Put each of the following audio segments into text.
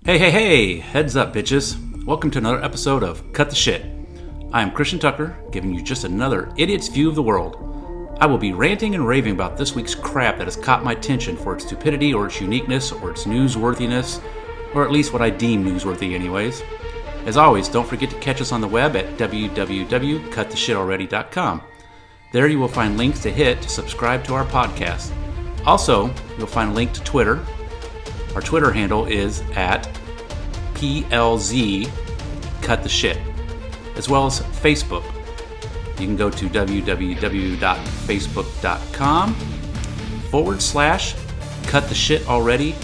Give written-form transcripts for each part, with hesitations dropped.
Hey, heads up, bitches. Welcome to another episode of Cut the Shit. I am Christian Tucker, giving you just another idiot's view of the world. I will be ranting and raving about this week's crap that has caught my attention for its stupidity or its uniqueness or its newsworthiness, or at least what I deem newsworthy anyways. As always, don't forget to catch us on the web at www.cuttheshitalready.com. There you will find links to hit to subscribe to our podcast. Also, you'll find a link to Twitter. Our Twitter handle is at PLZ Cut the Shit, as well as Facebook. You can go to www.facebook.com/Cut the Shit Already /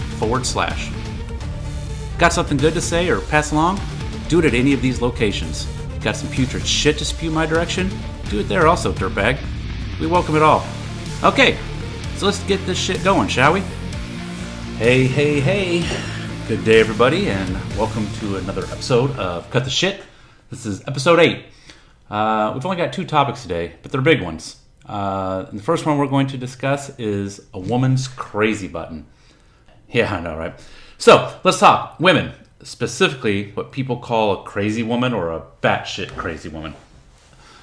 Got something good to say or pass along? Do it at any of these locations. Got some putrid shit to spew my direction? Do it there also, dirtbag. We welcome it all. Okay, so let's get this shit going, shall we? Hey. Good day, everybody, and welcome to another episode of Cut the Shit. This is episode 8. We've only got 2 topics today, but they're big ones. And the first one we're going to discuss is a woman's crazy button. Yeah, I know, right? So, let's talk women, specifically what people call a crazy woman or a batshit crazy woman.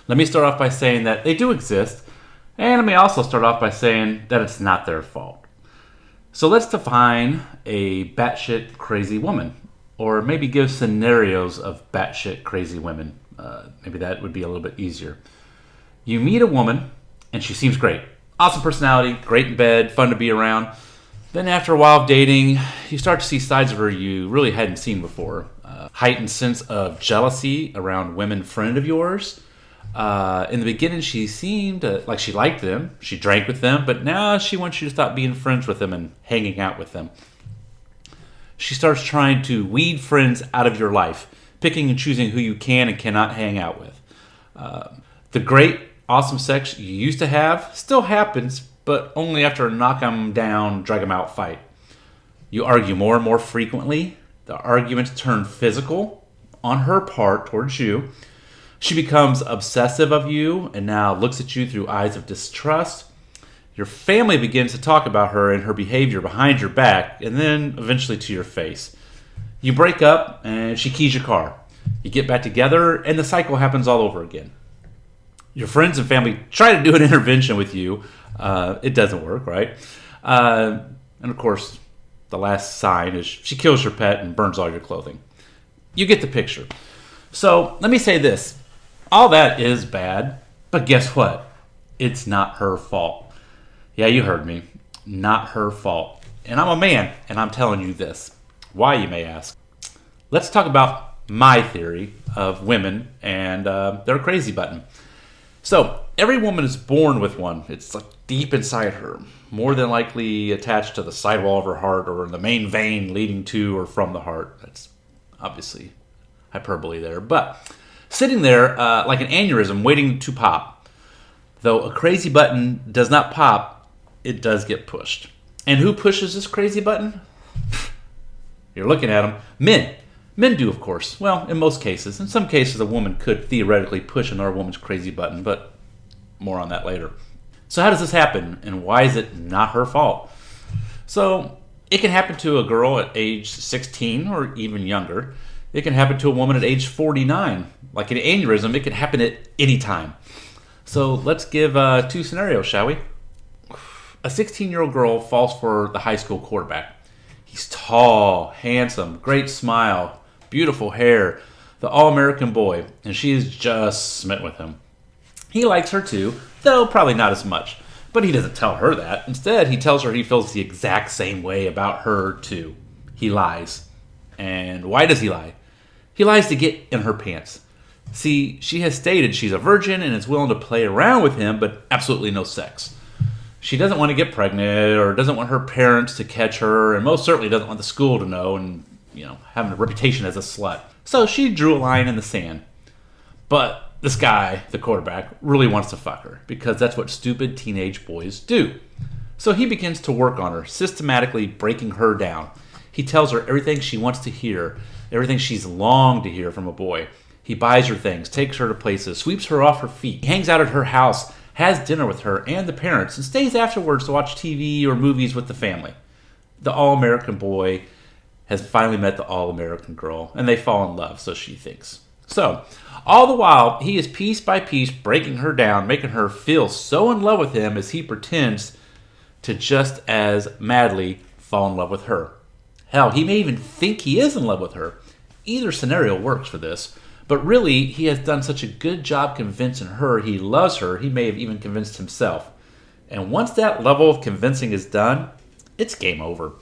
Let me start off by saying that they do exist, and let me also start off by saying that it's not their fault. So let's define a batshit crazy woman, or maybe give scenarios of batshit crazy women. Maybe that would be a little bit easier. You meet a woman, and she seems great. Awesome personality, great in bed, fun to be around. Then after a while of dating, you start to see sides of her you really hadn't seen before. Heightened sense of jealousy around women friend of yours. In the beginning, she seemed like she liked them. She drank with them, but now she wants you to stop being friends with them and hanging out with them. She starts trying to weed friends out of your life, picking and choosing who you can and cannot hang out with. The great, awesome sex you used to have still happens, but only after a knock 'em down, drag 'em out fight. You argue more and more frequently. The arguments turn physical on her part towards you. She becomes obsessive of you and now looks at you through eyes of distrust. Your family begins to talk about her and her behavior behind your back and then eventually to your face. You break up and she keys your car. You get back together and the cycle happens all over again. Your friends and family try to do an intervention with you. It doesn't work, right? And of course, the last sign is she kills your pet and burns all your clothing. You get the picture. So let me say this. All that is bad, but guess what? It's not her fault. Yeah, you heard me. Not her fault. And I'm a man, and I'm telling you this. Why, you may ask? Let's talk about my theory of women and their crazy button. So, every woman is born with one. It's like deep inside her, more than likely attached to the sidewall of her heart or in the main vein leading to or from the heart. That's obviously hyperbole there, but sitting there like an aneurysm waiting to pop. Though a crazy button does not pop, it does get pushed. And who pushes this crazy button? You're looking at them. Men. Men do, of course. Well, in most cases. In some cases, a woman could theoretically push another woman's crazy button, but more on that later. So how does this happen, and why is it not her fault? So it can happen to a girl at age 16 or even younger. It can happen to a woman at age 49. Like an aneurysm, it can happen at any time. So let's give 2 scenarios, shall we? A 16-year-old girl falls for the high school quarterback. He's tall, handsome, great smile, beautiful hair, the all-American boy, and she is just smitten with him. He likes her too, though probably not as much. But he doesn't tell her that. Instead, he tells her he feels the exact same way about her too. He lies. And why does he lie? He lies to get in her pants. See, she has stated she's a virgin and is willing to play around with him, but absolutely no sex. She doesn't want to get pregnant or doesn't want her parents to catch her, and most certainly doesn't want the school to know and, having a reputation as a slut. So she drew a line in the sand. But this guy, the quarterback, really wants to fuck her because that's what stupid teenage boys do. So he begins to work on her, systematically breaking her down. He tells her everything she wants to hear, everything she's longed to hear from a boy. He buys her things, takes her to places, sweeps her off her feet, hangs out at her house, has dinner with her and the parents, and stays afterwards to watch TV or movies with the family. The all-American boy has finally met the all-American girl, and they fall in love, so she thinks. So, all the while, he is piece by piece breaking her down, making her feel so in love with him as he pretends to just as madly fall in love with her. Hell, he may even think he is in love with her. Either scenario works for this, but really, he has done such a good job convincing her he loves her, he may have even convinced himself. And once that level of convincing is done, it's game over.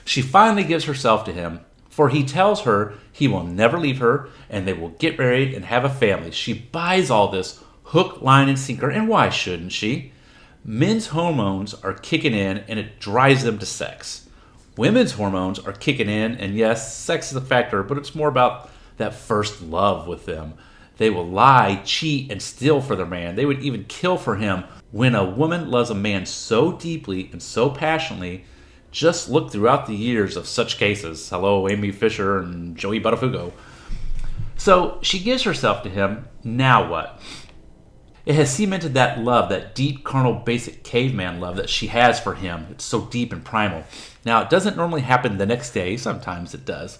She finally gives herself to him, for he tells her he will never leave her and they will get married and have a family. She buys all this hook, line, and sinker, and why shouldn't she? Men's hormones are kicking in and it drives them to sex. Women's hormones are kicking in, and yes, sex is a factor, but it's more about that first love with them. They will lie, cheat, and steal for their man. They would even kill for him. When a woman loves a man so deeply and so passionately, just look throughout the years of such cases. Hello, Amy Fisher and Joey Buttafuoco. So she gives herself to him. Now what? It has cemented that love, that deep, carnal, basic caveman love that she has for him. It's so deep and primal. Now, it doesn't normally happen the next day. Sometimes it does.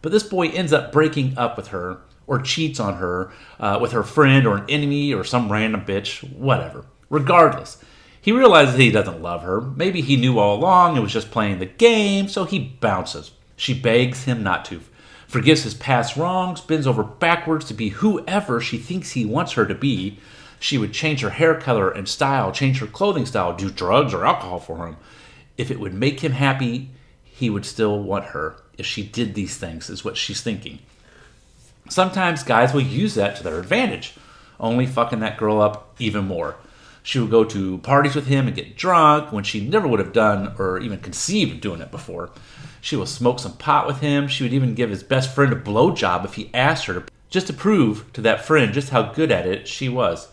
But this boy ends up breaking up with her or cheats on her with her friend or an enemy or some random bitch, whatever. Regardless, he realizes he doesn't love her. Maybe he knew all along and was just playing the game, so he bounces. She begs him not to, forgives his past wrongs, bends over backwards to be whoever she thinks he wants her to be. She would change her hair color and style, change her clothing style, do drugs or alcohol for him. If it would make him happy, he would still want her if she did these things, is what she's thinking. Sometimes guys will use that to their advantage, only fucking that girl up even more. She would go to parties with him and get drunk when she never would have done or even conceived of doing it before. She will smoke some pot with him. She would even give his best friend a blowjob if he asked her, just to prove to that friend just how good at it she was.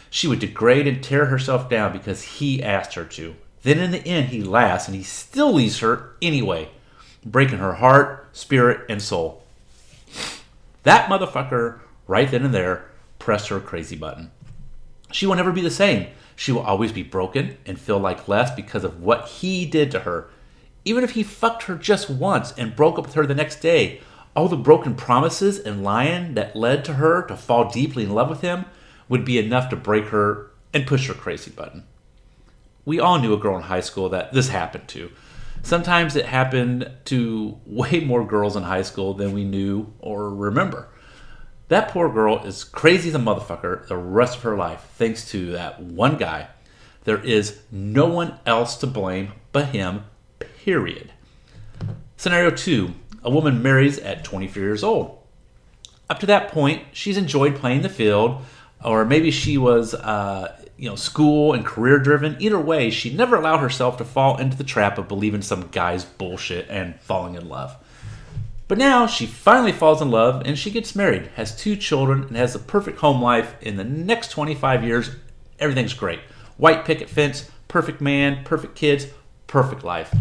She would degrade and tear herself down because he asked her to. Then in the end, he laughs and he still leaves her anyway, breaking her heart, spirit, and soul. That motherfucker, right then and there, pressed her crazy button. She will never be the same. She will always be broken and feel like less because of what he did to her. Even if he fucked her just once and broke up with her the next day, all the broken promises and lying that led to her to fall deeply in love with him would be enough to break her and push her crazy button. We all knew a girl in high school that this happened to. Sometimes it happened to way more girls in high school than we knew or remember. That poor girl is crazy as a motherfucker the rest of her life, thanks to that one guy. There is no one else to blame but him, period. Scenario 2. A woman marries at 24 years old. Up to that point, she's enjoyed playing the field, or maybe she was school and career driven. Either way, she never allowed herself to fall into the trap of believing some guy's bullshit and falling in love. But now she finally falls in love and she gets married, has 2 children, and has the perfect home life. In the next 25 years, everything's great. White picket fence, perfect man, perfect kids, perfect life.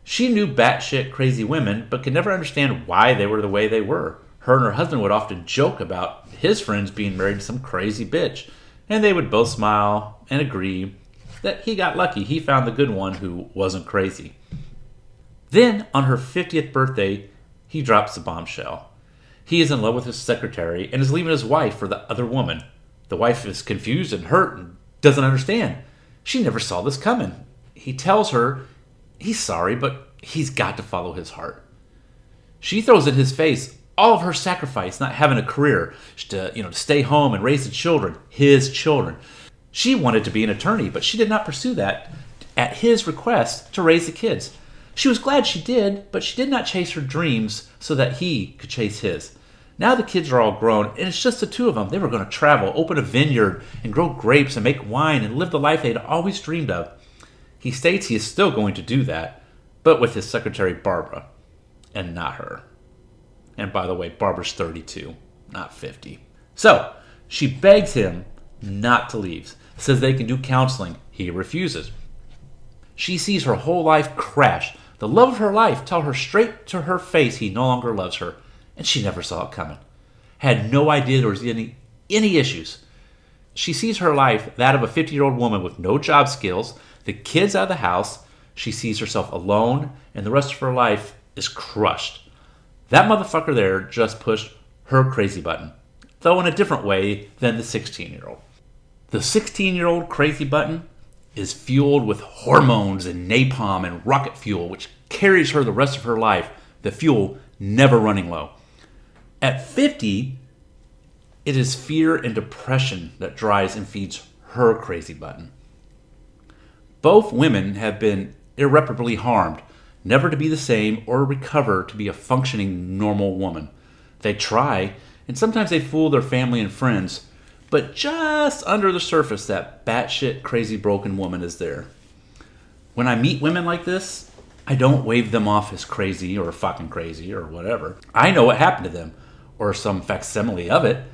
She knew batshit crazy women, but could never understand why they were the way they were. Her and her husband would often joke about his friends being married to some crazy bitch, and they would both smile and agree that he got lucky. He found the good one who wasn't crazy. Then, on her 50th birthday, he drops the bombshell. He is in love with his secretary and is leaving his wife for the other woman. The wife is confused and hurt and doesn't understand. She never saw this coming. He tells her he's sorry, but he's got to follow his heart. She throws in his face all of her sacrifice, not having a career, to stay home and raise the children, his children. She wanted to be an attorney, but she did not pursue that at his request to raise the kids. She was glad she did, but she did not chase her dreams so that he could chase his. Now the kids are all grown, and it's just the 2 of them. They were going to travel, open a vineyard, and grow grapes and make wine and live the life they'd always dreamed of. He states he is still going to do that, but with his secretary Barbara, and not her. And by the way, Barbara's 32, not 50. So, she begs him not to leave, says they can do counseling. He refuses. She sees her whole life crash. The love of her life tell her straight to her face he no longer loves her, and she never saw it coming. Had no idea there was any issues. She sees her life that of a 50-year-old woman with no job skills, the kids out of the house. She sees herself alone, and the rest of her life is crushed. That motherfucker there just pushed her crazy button, though in a different way than the 16-year-old. The 16-year-old crazy button is fueled with hormones and napalm and rocket fuel, which carries her the rest of her life, the fuel never running low. At 50, it is fear and depression that drives and feeds her crazy button. Both women have been irreparably harmed, never to be the same or recover to be a functioning normal woman. They try, and sometimes they fool their family and friends, but just under the surface, that batshit crazy broken woman is there. When I meet women like this, I don't wave them off as crazy or fucking crazy or whatever. I know what happened to them, or some facsimile of it.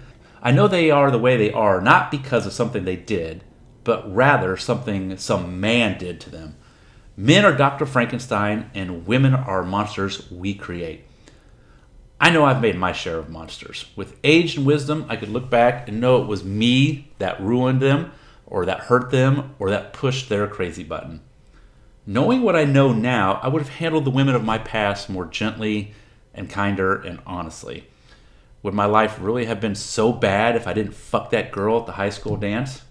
I know they are the way they are, not because of something they did, but rather something some man did to them. Men are Dr. Frankenstein, and women are monsters we create. I know I've made my share of monsters. With age and wisdom, I could look back and know it was me that ruined them, or that hurt them, or that pushed their crazy button. Knowing what I know now, I would have handled the women of my past more gently and kinder and honestly. Would my life really have been so bad if I didn't fuck that girl at the high school dance?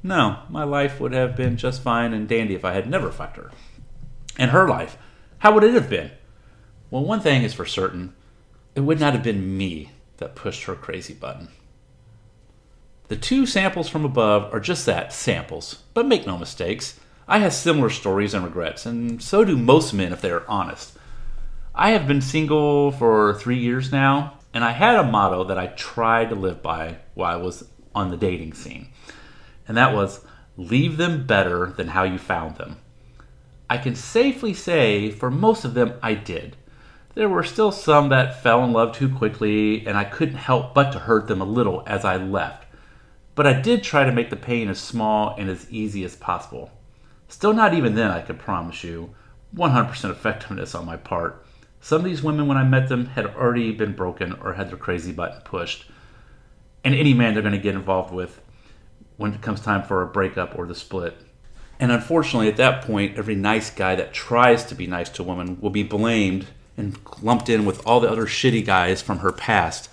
No, my life would have been just fine and dandy if I had never fucked her. And her life, how would it have been? Well, one thing is for certain, it would not have been me that pushed her crazy button. The two samples from above are just that, samples. But make no mistakes, I have similar stories and regrets, and so do most men if they are honest. I have been single for 3 years now, and I had a motto that I tried to live by while I was on the dating scene. And that was, leave them better than how you found them. I can safely say for most of them I did. There were still some that fell in love too quickly, and I couldn't help but to hurt them a little as I left. But I did try to make the pain as small and as easy as possible. Still not even then, I can promise you, 100% effectiveness on my part. Some of these women, when I met them, had already been broken or had their crazy button pushed. And any man they're going to get involved with when it comes time for a breakup or the split. And unfortunately, at that point, every nice guy that tries to be nice to a woman will be blamed and lumped in with all the other shitty guys from her past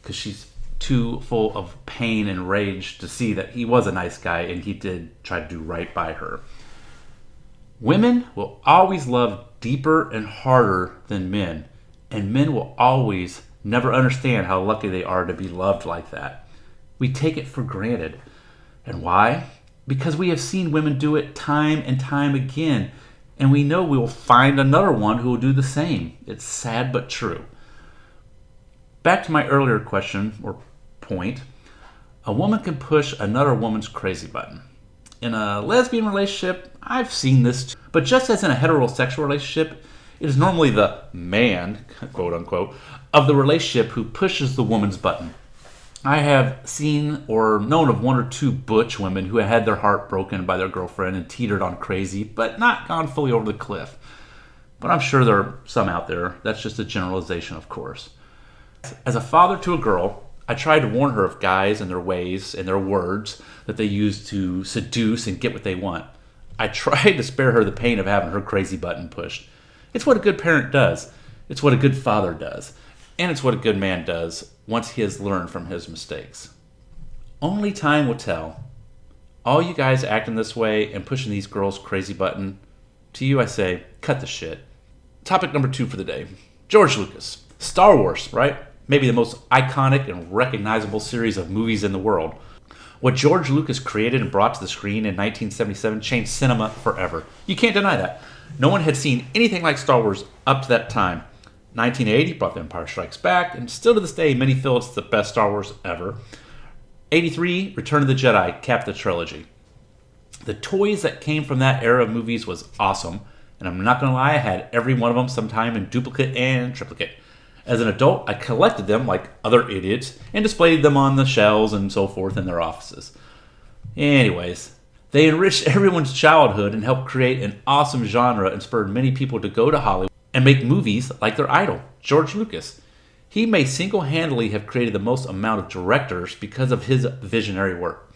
because she's too full of pain and rage to see that he was a nice guy and he did try to do right by her. Women will always love deeper and harder than men, and men will always never understand how lucky they are to be loved like that. We take it for granted. And why? Because we have seen women do it time and time again, and we know we will find another one who will do the same. It's sad but true. Back to my earlier question or point, a woman can push another woman's crazy button. In a lesbian relationship, I've seen this too. But just as in a heterosexual relationship, it is normally the man, quote unquote, of the relationship who pushes the woman's button. I have seen or known of one or two butch women who had their heart broken by their girlfriend and teetered on crazy, but not gone fully over the cliff. But I'm sure there are some out there. That's just a generalization, of course. As a father to a girl, I tried to warn her of guys and their ways and their words that they use to seduce and get what they want. I tried to spare her the pain of having her crazy button pushed. It's what a good parent does. It's what a good father does. And it's what a good man does once he has learned from his mistakes. Only time will tell. All you guys acting this way and pushing these girls' crazy button, to you I say, cut the shit. Topic number 2 for the day. George Lucas. Star Wars, right? Maybe the most iconic and recognizable series of movies in the world. What George Lucas created and brought to the screen in 1977 changed cinema forever. You can't deny that. No one had seen anything like Star Wars up to that time. 1980 brought The Empire Strikes Back, and still to this day, many feel it's the best Star Wars ever. 83, Return of the Jedi capped the trilogy. The toys that came from that era of movies was awesome, and I'm not going to lie, I had every one of them sometime in duplicate and triplicate. As an adult, I collected them like other idiots and displayed them on the shelves and so forth in their offices. Anyways, they enriched everyone's childhood and helped create an awesome genre and spurred many people to go to Hollywood and make movies like their idol, George Lucas. He may single-handedly have created the most amount of directors because of his visionary work.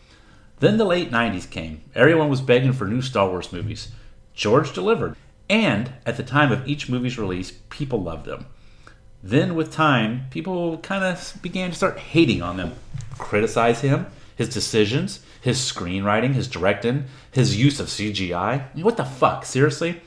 Then the late 90s came. Everyone was begging for new Star Wars movies. George delivered. And at the time of each movie's release, people loved them. Then, with time, people kind of began to start hating on him, criticize him, his decisions, his screenwriting, his directing, his use of CGI. I mean, what the fuck? Seriously?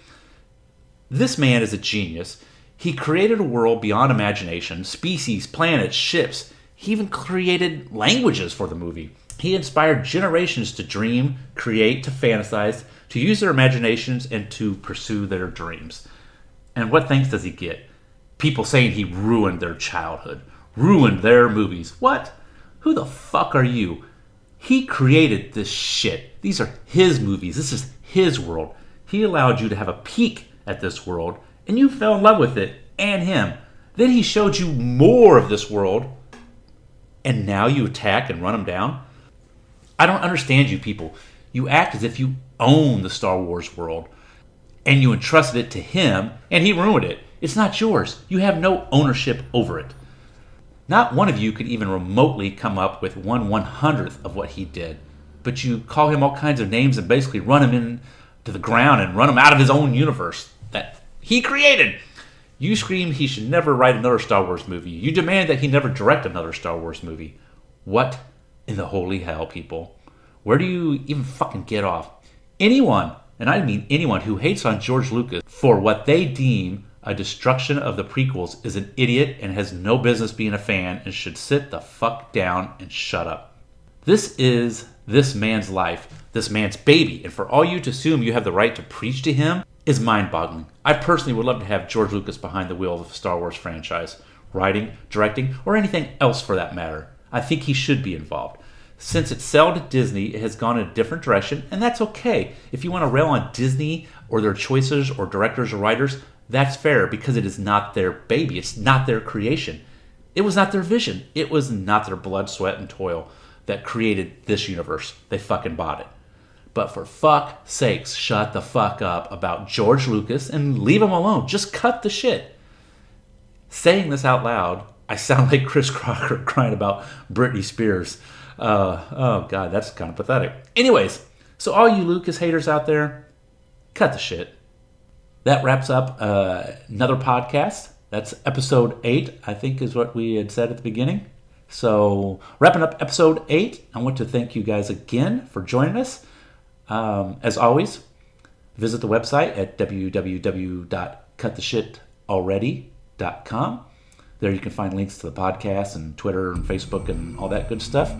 This man is a genius. He created a world beyond imagination, species, planets, ships. He even created languages for the movie. He inspired generations to dream, create, to fantasize, to use their imaginations, and to pursue their dreams. And what thanks does he get? People saying he ruined their childhood, ruined their movies. What? Who the fuck are you? He created this shit. These are his movies. This is his world. He allowed you to have a peek at this world, and you fell in love with it and him. Then he showed you more of this world, and now you attack and run him down? I don't understand you people. You act as if you own the Star Wars world, and you entrusted it to him, and he ruined it. It's not yours. You have no ownership over it. Not one of you could even remotely come up with 1/100th of what he did, but you call him all kinds of names and basically run him into the ground and run him out of his own universe that he created. You scream he should never write another Star Wars movie. You demand that he never direct another Star Wars movie. What in the holy hell, people? Where do you even fucking get off? Anyone, and I mean anyone, who hates on George Lucas for what they deem a destruction of the prequels is an idiot and has no business being a fan and should sit the fuck down and shut up. This is this man's life, this man's baby, and for all you to assume you have the right to preach to him is mind-boggling. I personally would love to have George Lucas behind the wheel of the Star Wars franchise, writing, directing, or anything else for that matter. I think he should be involved. Since its sale to Disney, it has gone in a different direction, and that's okay. If you want to rail on Disney or their choices or directors or writers, that's fair because it is not their baby. It's not their creation. It was not their vision. It was not their blood, sweat, and toil that created this universe. They fucking bought it. But for fuck's sakes, shut the fuck up about George Lucas and leave him alone. Just cut the shit. Saying this out loud, I sound like Chris Crocker crying about Britney Spears. Oh God, that's kind of pathetic. Anyways, so all you Lucas haters out there, cut the shit. That wraps up another podcast. That's episode 8, I think is what we had said at the beginning. So wrapping up episode 8, I want to thank you guys again for joining us. As always, visit the website at www.cuttheshitalready.com. There you can find links to the podcast and Twitter and Facebook and all that good stuff.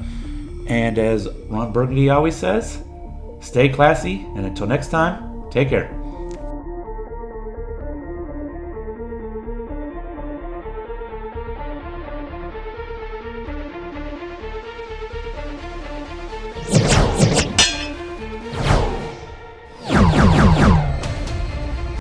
And as Ron Burgundy always says, stay classy, and until next time, take care.